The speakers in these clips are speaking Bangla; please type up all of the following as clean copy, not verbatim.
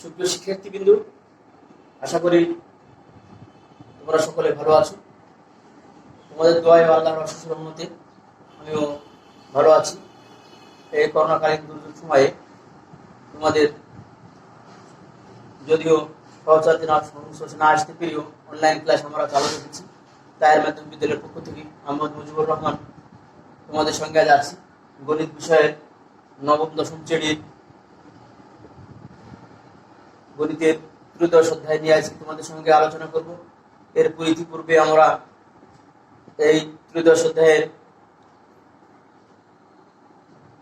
সুপ্রিয় শিক্ষার্থীবৃন্দ, আশা করি তোমরা সকলে ভালো আছো। তোমাদের দোয়ায় আল্লাহর অশেষ রহমতে আমিও ভালো আছি। এই করোনাকালীন দুর্যোগ সময়ে তোমাদের যদিও সহচার্য না আসতে পেরেও অনলাইন ক্লাস আমরা চালু রেখেছি। তাই মাধ্যমিক বিদ্যালয়ের পক্ষ থেকে মোহাম্মদ মুজিবুর রহমান তোমাদের সঙ্গে আজ আছি। গণিত বিষয়ের নবম দশম শ্রেণীর গণিতের ত্রয়োদশ অধ্যায় নিয়ে আজকে তোমাদের সঙ্গে আলোচনা করব। এর ইতিপূর্বে আমরা এই ত্রয়োদশ অধ্যায়ের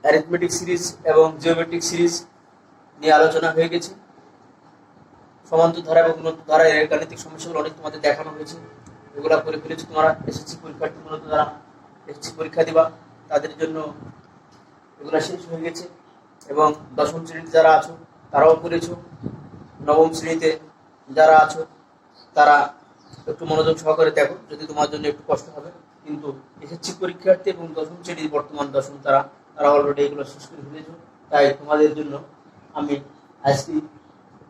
অ্যারিথমেটিক সিরিজ এবং জিওমেট্রিক সিরিজ নিয়ে আলোচনা হয়ে গেছে। সমান্তর ধারা এবং গুণোত্তর ধারা এর গাণিতিক সমস্যাগুলো অনেক তোমাদের দেখানো হয়েছে, এগুলা করে ফেলেছো তোমরা। এসএসসি পরীক্ষার্থী মূলত যারা এসএসসি পরীক্ষা দিবা তাদের জন্য এগুলা শেষ হয়ে গেছে, এবং দশম শ্রেণীতে যারা আছো তারাও করেছো। নবম শ্রেণীতে যারা আছো তারা একটু মনোযোগ সহকারে দেখো, যদি তোমার জন্য একটু কষ্ট হবে, কিন্তু এসএসসি পরীক্ষার্থী এবং দশম শ্রেণীর বর্তমান দশম তারা অলরেডি এগুলো শেষ করে ফেলেছো। তাই তোমাদের জন্য আমি আজকে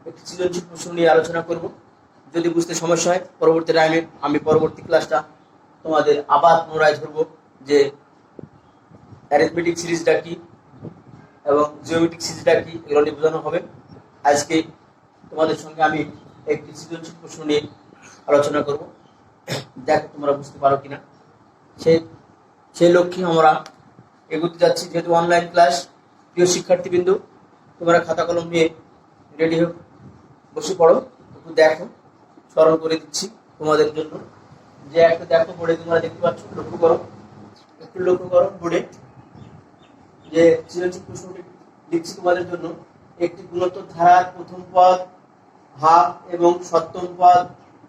একটি সৃজনশীল প্রশ্ন নিয়ে আলোচনা করব। যদি বুঝতে সমস্যা হয় পরবর্তী টাইমে আমি পরবর্তী ক্লাসটা তোমাদের আবার পুনরায় ধরবো যে অ্যারিথমেটিক সিরিজটা কি এবং জিওমেট্রিক সিরিজটা কি, এগুলো নিয়ে বোঝানো হবে। আজকে তোমাদের সঙ্গে আমি একটি সৃজনশীল প্রশ্ন নিয়ে আলোচনা করব, দেখো তোমরা বুঝতে পারো কিনা। সেই লক্ষ্যে আমরা এগোতে যাচ্ছি। যেহেতু অনলাইন ক্লাস, প্রিয় শিক্ষার্থীবৃন্দ, তোমরা খাতা কলম নিয়ে রেডি হোক, বসে পড়ো। একটু দেখো, স্মরণ করে দিচ্ছি তোমাদের জন্য যে একটা দেখো বোর্ডে তোমরা দেখতে পাচ্ছ, লক্ষ্য করো, একটু লক্ষ্য করো বোর্ডে যে সৃজনশীল প্রশ্নটি লিখছি তোমাদের জন্য। একটি গুণোত্তর ধারার প্রথম পদ হাফ এবং সপ্তম পদ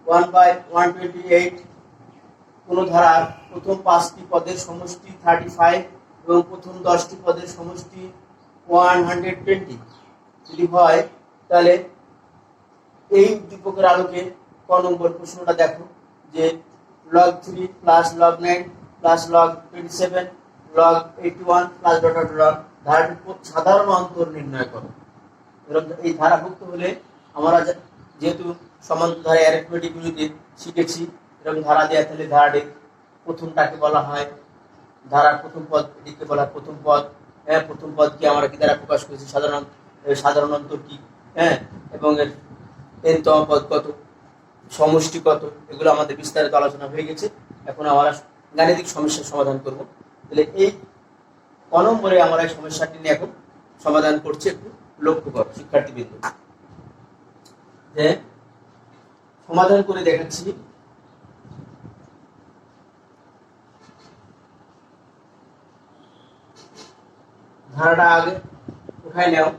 1/128, কোন ধারার প্রথম 5টি পদের সমষ্টি 35 এবং প্রথম 10টি পদের সমষ্টি 120 যদি হয়, তাহলে এই দীপকের আলোকে ক নম্বর প্রশ্নটা দেখো যে log 3 plus log 9 plus log 27 log 81 plus dot dot dot ধারাটির সাধারণ অন্তর নির্ণয় করো। এরকম এই ধারাভুক্ত হলে আমরা যেহেতু সমান্তর ধারা অ্যারিথমেটিক গুলিতে শিখেছি, এরকম ধারা দেওয়া তাহলে ধারাটির প্রথমটাকে বলা হয় ধারার প্রথম পদ, এটিকে বলা হয় প্রথম পদ। হ্যাঁ, প্রথম পদকে আমরা কি দ্বারা প্রকাশ করেছি, সাধারণ অন্তর কি, হ্যাঁ, এবং এর এনতম পদ কত, সমষ্টি কত, এগুলো আমাদের বিস্তারিত আলোচনা হয়ে গেছে। এখন আমরা গাণিতিক সমস্যার সমাধান করব। তাহলে এই ক নম্বরে আমরা এই সমস্যাটি নিয়ে এখন সমাধান করছি। একটু লক্ষ্য করো শিক্ষার্থীবৃন্দ, যে সমাধান করে দেখাচ্ছি। ধারাটা আগে উঠাই নাও।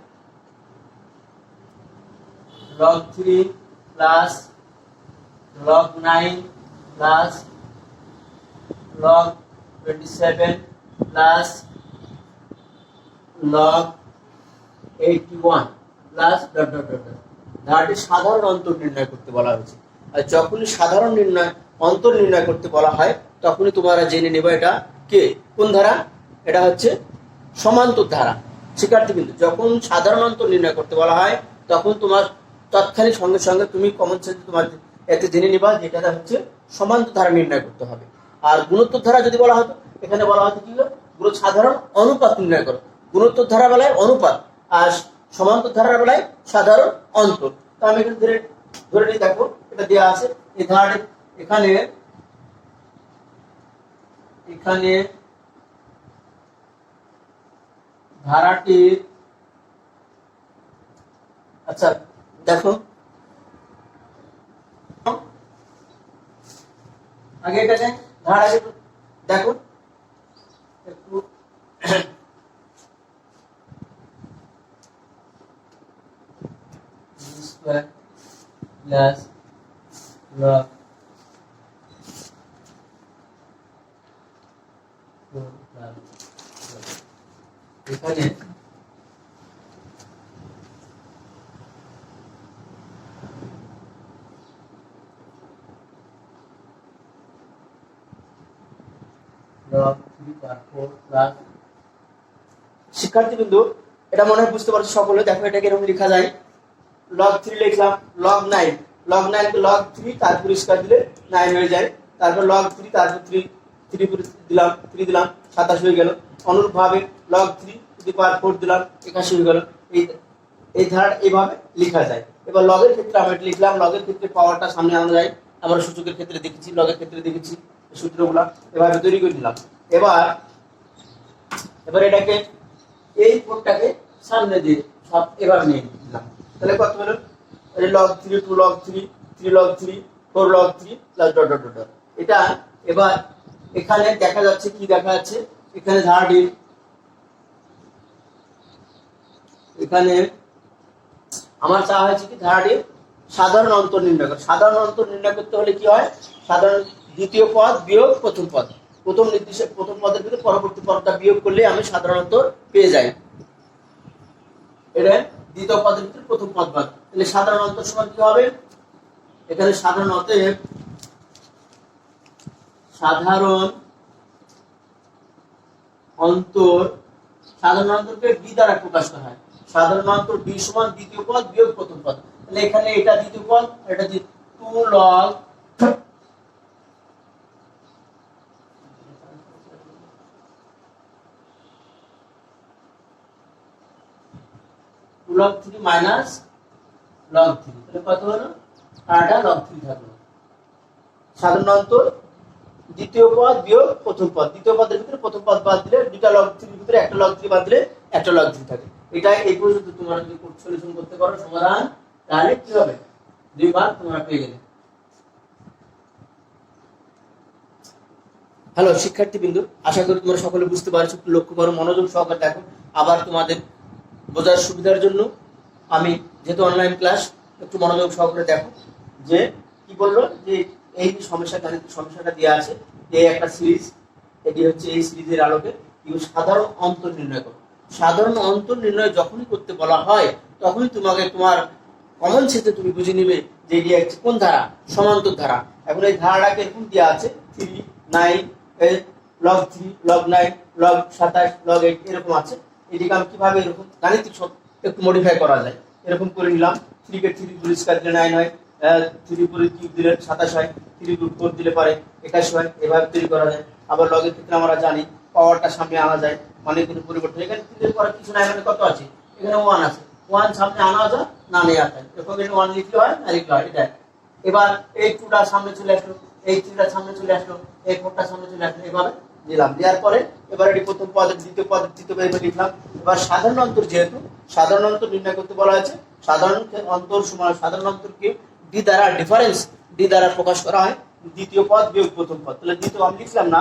log 3 plus log 9 plus log 27 plus log 81 plus dot dot dot. ধারাটির সাধারণ অন্তর নির্ণয় করতে বলা হয়েছে। আর যখনই সাধারণ অন্তর নির্ণয় করতে বলা হয় তখনই তোমরা জেনে নেবে এটা কে, কোন ধারা। এটা হচ্ছে সমান্তর ধারা। শিক্ষার্থীবৃন্দ, যখন সাধারণ অন্তর নির্ণয় করতে বলা হয় তখন তোমার তৎক্ষণিক সঙ্গে সঙ্গে তুমি কমন সেন্স তোমার এতে জেনে নিবা যে এটা হচ্ছে সমান্তর ধারা নির্ণয় করতে হবে। আর গুণোত্তর ধারা যদি বলা হতো, এখানে বলা হতো কি, সাধারণ অনুপাত নির্ণয় করো। গুণোত্তর ধারা বেলায় অনুপাত, আর সমান্তর ধারার বেলায় সাধারণ অন্তর। তো আমি এখানে ধরে নিই, দেখো এটা দেওয়া আছে। এই ধারাটি এখানে ধারাটির, আচ্ছা দেখো আগে এটাকে ধারাটি দেখো একটু। প্লাস log এখানে শিক্ষার্থীবৃন্দ, এটা মনে হয় বুঝতে পারছো সকলে। দেখো এটাকে এরকম লেখা যায় লগ 3 লিখলাম, লগ 9, লগ 9 কে লগ 3 তারপর স্কয়ার দিলে 9 হয়ে যায়, তারপর লগ 3 তারপর 3 পুরো দিলাম, 3 দিলাম 27 হয়ে গেল। অনুরূপভাবে লগ 3 টু দি পাওয়ার 4 দিলাম 81 হয়ে গেল। এই ধারা এইভাবে লেখা যায়। এবার লগের ক্ষেত্রে আমরা লিখলাম, লগের ক্ষেত্রে পাওয়ারটা সামনে আনা যায়, আমরা সূচকের ক্ষেত্রে দেখেছি, লগের ক্ষেত্রে দেখেছি, সূত্রগুলো এভাবে তৈরি করে দিলাম। এবার এটাকে এই কোডটাকে সামনে দিয়ে সব এভাবে নিয়ে দিলাম, তাহলে কত হলো? Log 3 2 log 3 3 log 3 4 log 3 plus dot dot dot. এটা এবার এখানে দেখা যাচ্ছে, কি দেখা যাচ্ছে এখানে ধারাটি, এখানে আমার চাওয়া হয়েছে কি ধারাটির সাধারণ অন্তর নির্ণয় করা। সাধারণ অন্তর নির্ণয় করতে হলে কি হয়? সাধারণ দ্বিতীয় পদ বিয়োগ প্রথম পদ, প্রথম নির্দিষ্ট প্রথম পদের ভিতরে পরবর্তী পদটা বিয়োগ করলে আমি সাধারণ অন্তর পেয়ে যাই। এটা দ্বিতীয় পদের ভিতরে প্রথম পদ বাদ, তাহলে সাধারণ অন্তর সমান কি হবে? এখানে সাধারণ অতএব সাধারণ অন্তর, সাধারণ অন্তরকে ডি দ্বারা প্রকাশ করা হয়। সাধারণ অন্তর ডি সমান দ্বিতীয় পদ বিয়োগ প্রথম পদ, তাহলে এখানে এটা দ্বিতীয় পদ, এটা 2 লগ 3 মাইনাস লগ 3, তাহলে কত হলো? এটা লগ 3 থাকলো। সাধারণ অন্তর দ্বিতীয় পদ বিয়োগ প্রথম পদ, দ্বিতীয় পদের ভিতরে প্রথম পদ বাদ দিলে দুটা লগ 3 এর ভিতরে একটা লগ 3 বাদ দিলে একটা লগ 3 থাকে। এটা এই পর্যন্ত তোমরা যদি সলিউশন করতে পারো সমাধান, তাহলে কি হবে? 2 বার তোমরা পেয়ে গেলে। হ্যালো শিক্ষার্থীবৃন্দ, আশা করি তোমরা সকলে বুঝতে পারছো। একটু লক্ষ্য করো, মনোযোগ সহকারে দেখো। আবার তোমাদের বোঝার সুবিধার জন্য আমি, যেহেতু অনলাইন ক্লাস, একটু মনোযোগ সহকারে দেখো যে কি বললো, যে এই সমস্যাটা দেওয়া আছে, এই একটা সিরিজ, এটি হচ্ছে এই সিরিজের আলোকে সাধারণ অন্তর নির্ণয় করো। সাধারণ অন্তর নির্ণয় যখনই করতে বলা হয় তখনই তোমাকে তোমার কমন সেন্সে তুমি বুঝে নিবে যে এটি হচ্ছে কোন ধারা, সমান্তর ধারা। এখন এই ধারাটাকে এরকম দেওয়া আছে 3 9 লগ 3 লগ 9 লগ 27 লগ 8 এরকম আছে। এটিকে আমি কিভাবে এরকম গাণিতিক একটু মডিফাই করা যায়, এরকম করে নিলাম। 3 কে 3 পরিষ্কার দিলে 9 হয়, 3 পরে কিউব দিলে 27 হয়, 3 গুণ 4 দিলে পারে 21 হয়, এভাবে তৈরি করা যায়। আবার লগের ক্ষেত্রে আমরা জানি পাওয়ারটা সামনে আনা যায়, মানে কোনো পরিবর্তন, এখানে 3 এর পরে কিছু নাই, মানে কত আছে? এখানে 1 আছে, 1 সামনে আনা যায় না নেওয়া যায়, এরকম এটা 1 লিখলে হয় না লিখলে হয়, এটা। এবার এই 2টা সামনে চলে আসলো, এই 3টা সামনে চলে আসলো, এই 4টা সামনে চলে আসলো, এভাবে দিলাম। দেওয়ার পরে এবার এটি প্রথম পদের দ্বিতীয় পদের তৃতীয় পদে লিখলাম। এবার সাধারণ অন্তর, যেহেতু সাধারণ অন্তর নির্ণয় করতে বলা হয়েছে, সাধারণ অন্তর সমান সাধারণ অন্তরকে ডি দ্বারা, ডিফারেন্স ডি দ্বারা প্রকাশ করা হয়, দ্বিতীয় পদ বিয়োগ প্রথম পদ। তাহলে দ্বিতীয় আমি লিখলাম না,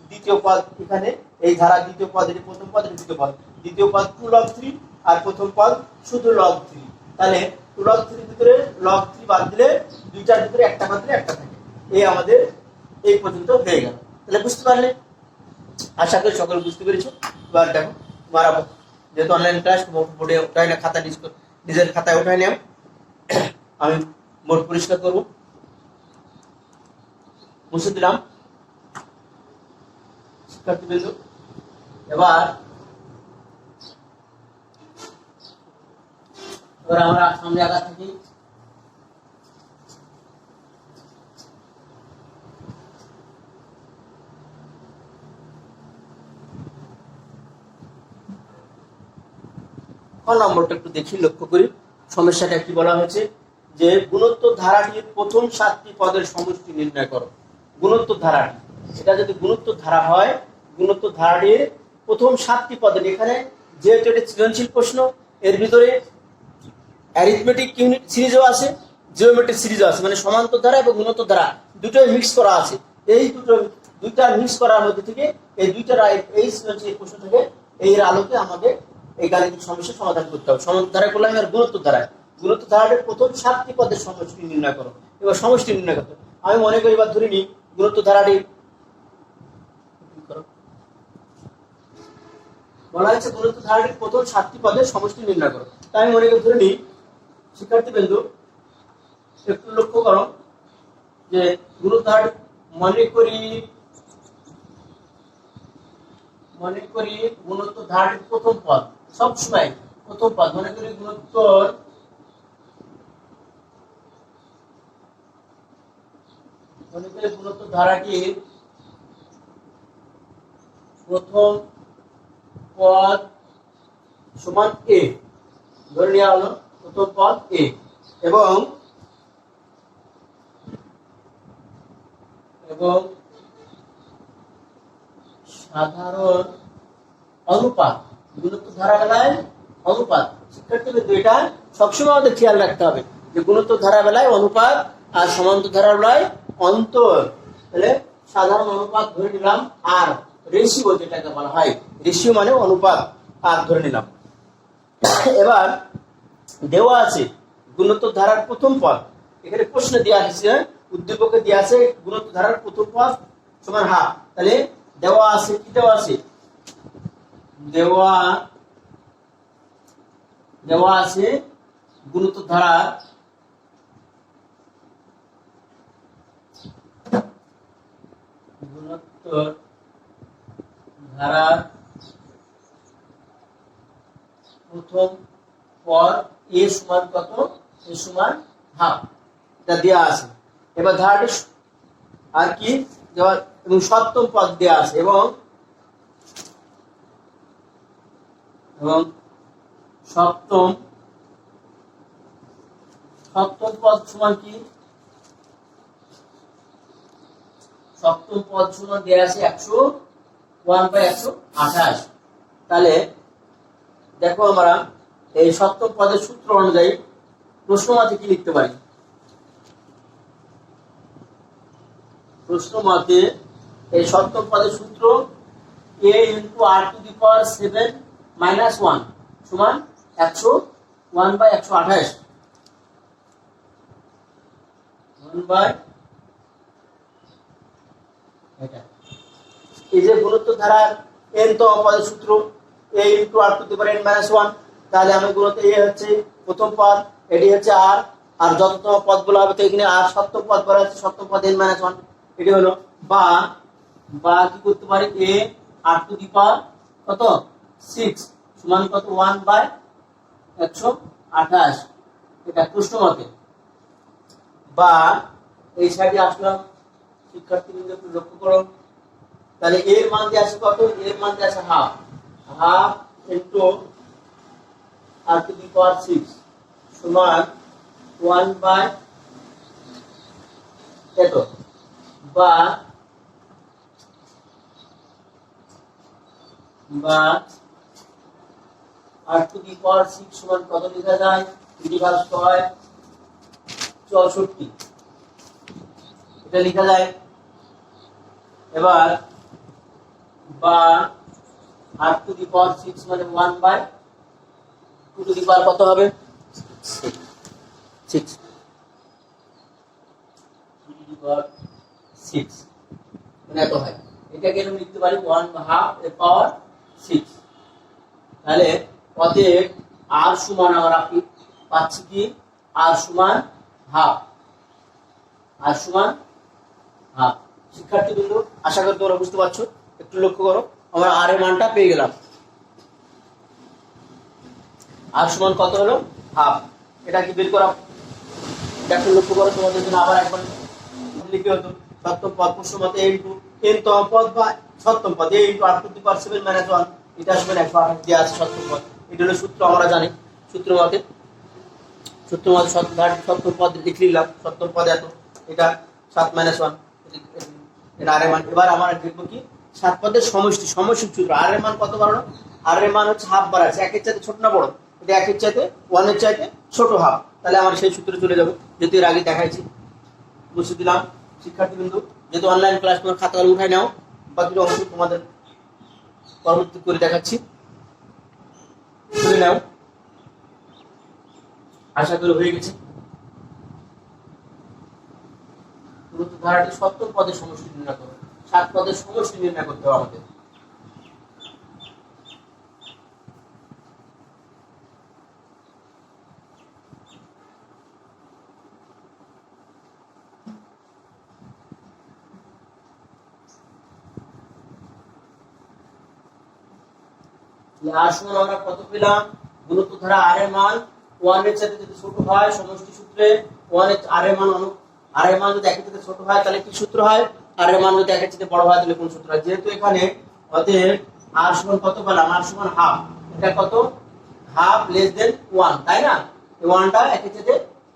দ্বিতীয় পদ এখানে এই ধারা দ্বিতীয় পদ, এটি প্রথম পদ, এটি দ্বিতীয় পদ। দ্বিতীয় পদ 2 লগ 3 আর প্রথম পদ শুধু লগ 3, তাহলে 2 লগ 3 এর ভিতরে লগ 3 বাদ দিলে দুইটার ভিতরে একটা বাদ দিলে একটা থাকে। এই আমাদের এই পর্যন্ত হয়ে গেল। তাহলে বুঝতে পারলে? আশা করি সকলে বুঝতে পেরেছো। এবার দেখো, তোমার যেহেতু অনলাইন ক্লাস, বোর্ডে ওঠাই না, খাতা নিজের খাতায় ওঠাই নাও। আমি বোর্ড পরিষ্কার করবো, মুছে দিলাম। শিক্ষার্থীবৃন্দ, এবার আমরা সামনে আগা থাকি। নম্বরটা একটু দেখি, লক্ষ্য করি সমস্যাটা কি বলা হয়েছে, যে গুণোত্তর ধারাটির প্রথম 7টি পদের সমষ্টি নির্ণয় করো। গুণোত্তর ধারাটি, এটা যদি গুণোত্তর ধারা হয়, গুণোত্তর ধারাটির প্রথম 7টি পদের, এখানে যেহেতু এটা সৃজনশীল প্রশ্ন, এর ভিতরে অ্যারিথমেটিক ইউনিট সিরিজও আছে, জিওমেট্রিক সিরিজও আছে, মানে সমান্তর ধারা এবং গুণোত্তর ধারা দুটোই মিক্স করা আছে। এই দুইটা মিক্স করার মধ্যে থেকে এই দুইটা এই সৃজনশীল প্রশ্ন থেকে এর আলোকে আমাদের এই গাণিতিক সমস্যার সমাধান করতে হবে। সমান্তর ধারায় করলাম, আর গুণোত্তর ধারায়, গুণোত্তর ধারাটির প্রথম 7টি পদের সমষ্টি নির্ণয় করো। এবার সমষ্টি নির্ণয় করতে আমি মনে করি, এবার ধরে নিই গুণোত্তর ধারাটি বলা হয়েছে গুণোত্তর ধারাটির প্রথম 7টি পদের সমষ্টি নির্ণয় করো। তাই আমি মনে করি ধরে নিই, শিক্ষার্থীবৃন্দ একটু লক্ষ্য করো যে গুণোত্তর ধারাটি মনে করি গুণোত্তর ধারাটির প্রথম পদ, সবসময় প্রথম পদ মনে করি, গুণোত্তর মনে করি গুণোত্তর ধারাটির প্রথম পদ সমান এ, ধরে নেওয়া হলো প্রথম পদ এ, এবং সাধারণ অনুপাত, গুণোত্তর ধারা বেলায় অনুপাত। শিক্ষার্থীদের এটা সবসময় আমাদের খেয়াল রাখতে হবে যে গুণোত্তর ধারা বেলায় অনুপাত আর সমান্তর ধারা বেলায় অন্তর। তাহলে সাধারণ অনুপাত ধরে নিলাম, আর রেশিও যেটাকে বলা হয়, রেশিও মানে অনুপাত, আর ধরে নিলাম। এবার দেওয়া আছে গুণোত্তর ধারার প্রথম পদ, এখানে প্রশ্নে দেওয়া আছে, উদ্দীপকে দেওয়া আছে গুণোত্তর ধারার প্রথম পদ সমান হাফ। তাহলে দেওয়া আছে, কি দেওয়া আছে, দেওয়া আছে গুণোত্তর ধারার প্রথম পদ এ সমান কত, এ সমান হাফ, এটা দেওয়া আছে। এবার ধারাটি আর কি দেওয়া, এবং সপ্তম পদ দেওয়া আছে, এবং সপ্তম পদ সমান কি, সপ্তম পদ সমান দেওয়া আছে 1/128। তাহলে দেখো আমরা এই সপ্তম পদের সূত্র অনুযায়ী প্রশ্নমতে কি লিখতে পারি। প্রশ্নমতে এই সপ্তম পদের সূত্র a × r⁷ - 1 সমান 1/128। এই যে গুণোত্তর ধারার n তম পদের সূত্র a × r⁻n - 1, তাহলে আমি গুণোত্তর a হচ্ছে প্রথম পদ, এটি হচ্ছে r, আর যততম পদগুলো হবে তো এখানে আর সপ্তম পদ বলা হচ্ছে, সপ্তম পদ n-1, এটি হলো, বা কি করতে পারি, a r⁻কত 6 সমান কত 1/128, এটা প্রশ্নমতে। বা এই সাইডে আসলাম, শিক্ষার্থীবৃন্দ একটু লক্ষ্য করো, তাহলে এর মান দিয়ে আছে কত, এর মান দিয়ে আছে হাফ ইনটু r⁻6 সমান 1/, এত, বা r⁻6 সমান কত লেখা যায়, 64, এটা লেখা যায়। এবার বা r⁻6 মানে 1/2 কত হবে, 6, 6 মানে এত হয়। এটাকে আমি লিখতে পারি 1/2 তাহলে অতএব r সমান আমরা পাচ্ছি কি, r সমান হাফ, শিক্ষার্থীবৃন্দ আশা করি তোমরা বুঝতে পারছো, একটু লক্ষ্য করো, আমরা r এর মানটা পেয়ে গেলাম, r সমান কত হলো হাফ। এটা কি বের করা, দেখো লক্ষ্য করো, তোমাদের জন্য আবার একবার লিখতে হতো, সপ্তম পদ প্রশ্নমতে a × n তম পদ বা সপ্তম পদ a × r⁻7 - 1, এটা সমান 128 দেওয়া আছে সপ্তম পদ। এটা হলো সূত্র, আমরা জানি সূত্র মতে সপ্তম পদ লিখে নিলাম, সপ্তম পদ এত, এটা 7 - 1, এটা আর এর মান। এবার আমরা দেখবো কি 7 পদের সমষ্টি সূত্র, আর এর মান কত বাড়ানো, আর এর মান হচ্ছে হাফ বাড়াচ্ছে, একের চাইতে ছোট না বড়, এটা একের চাইতে 1 এর চাইতে ছোট হাফ, তাহলে আমরা সেই সূত্রে চলে যাব, যেহেতু এর আগে দেখাইছি, বুঝে দিলাম। শিক্ষার্থীবৃন্দ যেহেতু অনলাইন ক্লাস, তোমার খাতা উঠাই নাও, বাকি অংশ তোমাদের পরবর্তী করে দেখাচ্ছি, শুনে নাও, আশা করি হয়ে গেছে। গুণোত্তর ধারাটি সপ্তম পদের সমষ্টি নির্ণয় করো, 7 পদের সমষ্টি নির্ণয় করতে হবে আমাদের। আসুন আমরা কত পেলাম, গুণোত্তর ধারা r এর মান 1 এর চাইতে যদি ছোট হয় সমষ্টি সূত্রে 1 এর r এর মান আর এর মান যদি একের থেকে ছোট হয় তাহলে কি সূত্র হয়, আর এর মান যদি একের থেকে বড় হয় তাহলে কোন সূত্র হয়। যেহেতু এখানে অতএব আর সমান কত পেলাম, আর সমান হাফ, এটা কত হাফ লেস দেন 1, তাই না? এই 1টা একের থেকে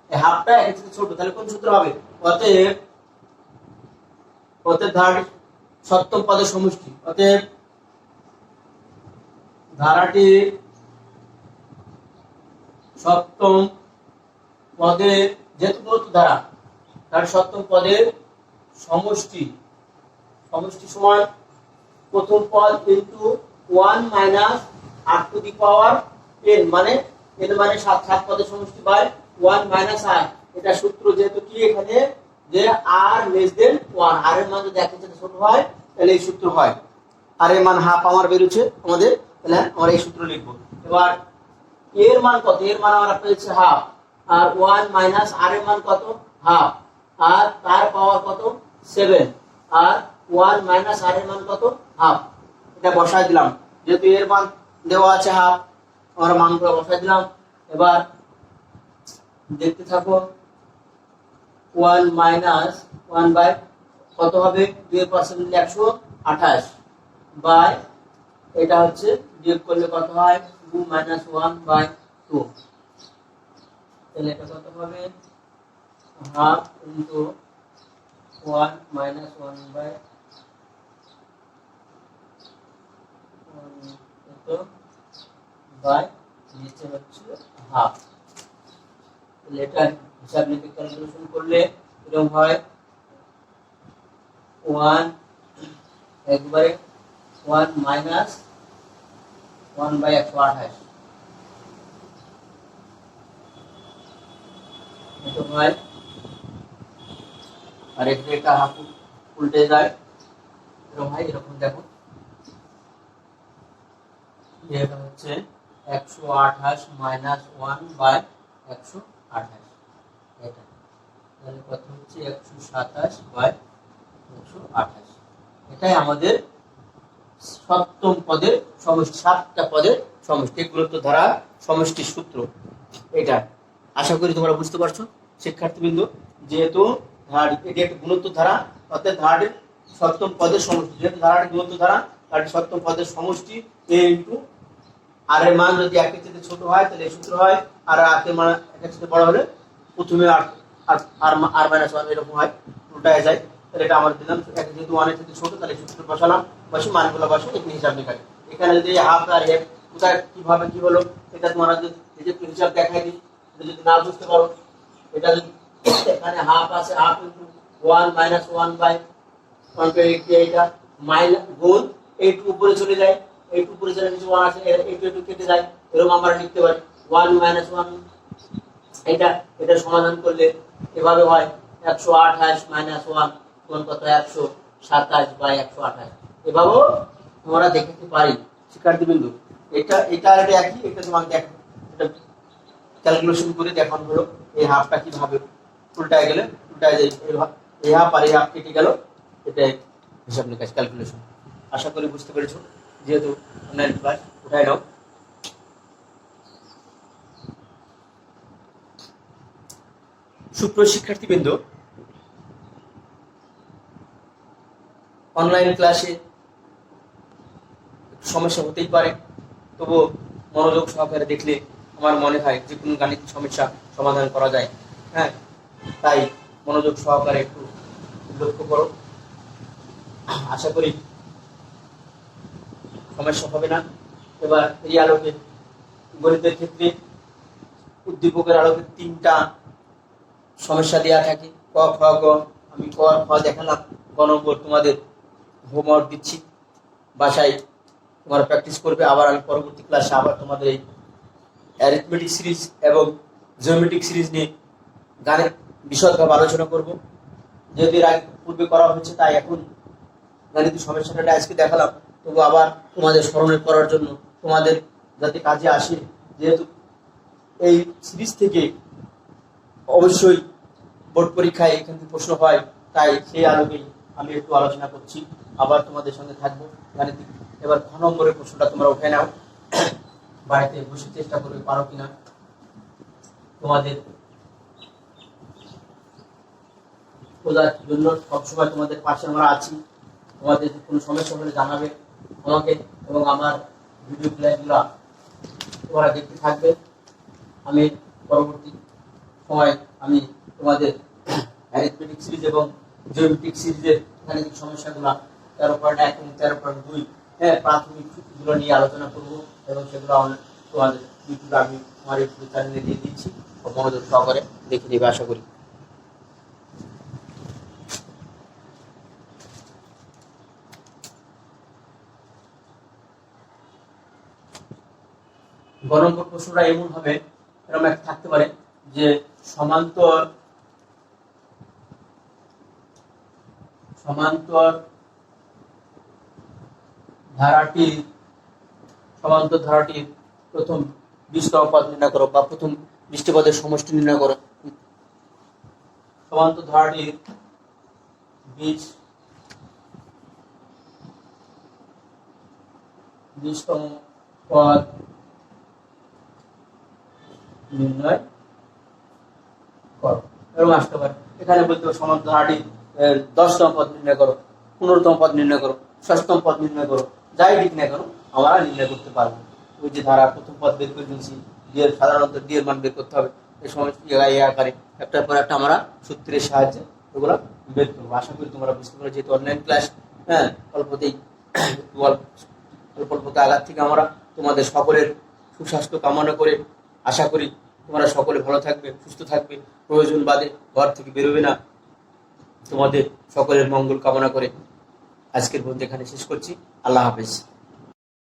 হাফটা একের থেকে ছোট, তাহলে কোন সূত্র হবে, অতএব ধারাটি সপ্তম পদের সমষ্টি, অতএব ধারাটি সপ্তম পদের, যেহেতু গুণিত ধারা তার সপ্তম পদের সমষ্টি সমান প্রথম পদ into 1 minus r to the power n, মানে n মানে 7 পদের সমষ্টি বাই 1 মাইনাস r। এটা সূত্র যেহেতু কি এখানে যে r লেস দেন 1, r এর মান যদি একের থেকে ছোট হয় তাহলে এই সূত্র হয়। আর এর মান হাফ আমার বেরোচ্ছে আমাদের, তাহলে আমরা এই সূত্র লিখব। এবার এর মান কত, এর মান আমরা পেয়েছি হাফ, আর 1 মাইনাস r এর মান কত হাফ, আর তার পাওয়ার কত 7, আর 1 মাইনাস r এর মান কত হাফ। এটা বসাই দিলাম, যেহেতু এর মান দেওয়া আছে হাফ, আমরা মানগুলো বসাই দিলাম। এবার দেখতে থাকো, 1 মাইনাস 1 বাই কত হবে, 2% নিলে 128 বাই এটা হচ্ছে বিয়োগ করলে কত হয় 2 মাইনাস 1 বাই 2, তাহলে এটা কত হবে half into 1 minus 1 bye bye নিচে হচ্ছে হাফ। তাহলে এটা হিসাব লিখে ক্যালকুলেশন করলে এরকম হয় 1 একবারে 1 মাইনাস 1 বাই 128, এটা হয়। আর এটা হাফ উল্টে যায়, এরকম হয়, এরকম দেখো এটা হচ্ছে 128 মাইনাস 1 বাই 128, এটা তাহলে কত হচ্ছে 127 বাই 128। এটাই আমাদের সপ্তম পদের সমষ্টি, 7টা পদের সমষ্টি, গুণিত ধারা সমষ্টি সূত্র এটা। আশা করি তোমরা বুঝতে পারছো শিক্ষার্থীবৃন্দ। যেহেতু এটি একটি গুণিত ধারা, অর্থাৎ ধারাটির সপ্তম পদের সমষ্টি, যেহেতু ধারাটি গুণিত ধারা ধারাটি সপ্তম পদের সমষ্টি a ইনটু আর এর মান যদি একের থেকে ছোট হয় তাহলে এই সূত্র হয়, আর এর মান একের থেকে বড় হলে প্রথমে আর মাইনাস 1 এরকম হয়, উল্টায় যায়। তাহলে এটা আমরা দিলাম, যেহেতু 1 এর থেকে ছোট তাহলে সূত্র বসালাম, বসে মানগুলো বসে একটু হিসাব দেখাই। এখানে যদি হাফ আর হেফ কোথায় কিভাবে কি হলো এটা তোমরা যদি হিসাব দেখাই দিই, যদি না বুঝতে পারো, এটা যদি এখানে হাফ আছে, হাফ ইনটু 1 মাইনাস 1 বাই 128, এটা মাইনাস গুণ এইটু উপরে চলে যায়, এইটু উপরে চলে নিচে 1 আছে, এইটু কেটে যায়, এরকম আমরা লিখতে পারি 1 মাইনাস 1। এটা সমাধান করলে এভাবে হয় 128 মাইনাস 1 কোন কত 127 বাই 128, এভাবেও আমরা দেখাতে পারি শিক্ষার্থীবৃন্দু। এটা একই, এটা তোমাকে দেখো, এটা ক্যালকুলেশন করে দেখানো হলো এই হাফটা কিভাবে উল্টায় গেলে উল্টায় যায়, এই হাফ আর এই হাফ কেটে গেল, এটা হিসাব নিকাশ ক্যালকুলেশন। আশা করি বুঝতে পেরেছো, যেহেতু অনলাইন ক্লাস উঠায় নাও। সুপ্রিয় শিক্ষার্থীবৃন্দ, অনলাইন ক্লাসে সমস্যা হতেই পারে, তবু মনোযোগ সহকারে দেখলে আমার মনে হয় যে কোনো গাণিতিক সমস্যা সমাধান করা যায়। হ্যাঁ, তাই মনোযোগ সহকারে একটু লক্ষ্য করো, আশা করি সমস্যা হবে না। এবার এই আলোকে গণিতের ক্ষেত্রে উদ্দীপকের আলোকে 3টা সমস্যা দেওয়া থাকে, ক খ গ। আমি ক খ দেখালাম, ক নম্বর তোমাদের হোমওয়ার্ক দিচ্ছি, বাসায় তোমরা প্র্যাকটিস করবে। আবার আমি পরবর্তী ক্লাসে আবার তোমাদের এই অ্যারিথমেটিক সিরিজ এবং জিওমেট্রিক সিরিজ নিয়ে গানের বিশদভাবে আলোচনা করব। যেহেতু এর আগে পূর্বে করা হয়েছে, তাই এখন গাণিতিক সমস্যাটা আজকে দেখালাম, তবু আবার তোমাদের স্মরণে করার জন্য, তোমাদের যাতে কাজে আসে, যেহেতু এই সিরিজ থেকে অবশ্যই বোর্ড পরীক্ষায় এখান থেকে প্রশ্ন হয়, তাই সেই আলোকেই আমি একটু আলোচনা করছি, আবার তোমাদের সঙ্গে থাকবো গাণিতিক। এবার খ নম্বরের প্রশ্নটা তোমরা উঠে নাও, বাড়িতে বসে চেষ্টা করবে পারো কিনা। তোমাদের খোঁজার জন্য সবসময় তোমাদের পাশে আমরা আছি। তোমাদের কোনো সমস্যা হলে জানাবে আমাকে, এবং আমার ভিডিও ক্লাসগুলো তোমরা দেখতে থাকবে। আমি পরবর্তী সময় আমি তোমাদের অ্যারিথমেটিক সিরিজ এবং জিওমেট্রিক সিরিজের গাণিতিক সমস্যাগুলো 13.1 এবং 13.2 প্রাথমিক সূত্রগুলো নিয়ে আলোচনা করব, এবং সেগুলো তোমাদের ইউটিউবে আমি আমার ইউটিউব চ্যানেলে দিয়ে দিচ্ছি। মনোযোগ সহকারে দেখে নেবে আশা করি। গ নম্বর প্রশ্নটা এমন হবে, এরকম একটা থাকতে পারে যে সমান্তর ধারাটির প্রথম 20তম পদ নির্ণয় করো, বা প্রথম 20টি পদের সমষ্টি নির্ণয় করো। সমান্তর ধারাটির 20তম পদ নির্ণয় করো, এরকম আসতে পারে। এখানে বলতে সমান্তর ধারাটির 10তম পদ নির্ণয় করো, 15তম পদ নির্ণয় করো, 6তম পদ নির্ণয় করো, যাই ঠিক না কেন আমরা নির্ণয় করতে পারবো। ওই যে ধারা প্রথম পদ বের করে দিয়েছি, সাধারণত ডি এর মান বের করতে হবে। এই সময় আকারে একটার পর একটা আমরা সূত্রের সাহায্যে ওগুলো বের করবো। আশা করি তোমরা বুঝতে পারো, যেহেতু অনলাইন ক্লাস, অল্পতেই অল্প আঘাত থেকে আমরা তোমাদের সকলের সুস্বাস্থ্য কামনা করে আশা করি তোমরা সকলে ভালো থাকবে, সুস্থ থাকবে, প্রয়োজন বাদে ঘর থেকে বেরোবে না। তোমাদের সকলের মঙ্গল কামনা করে আজকের পর্যন্ত এখানে শেষ করছি। আল্লাহ হাফেজ।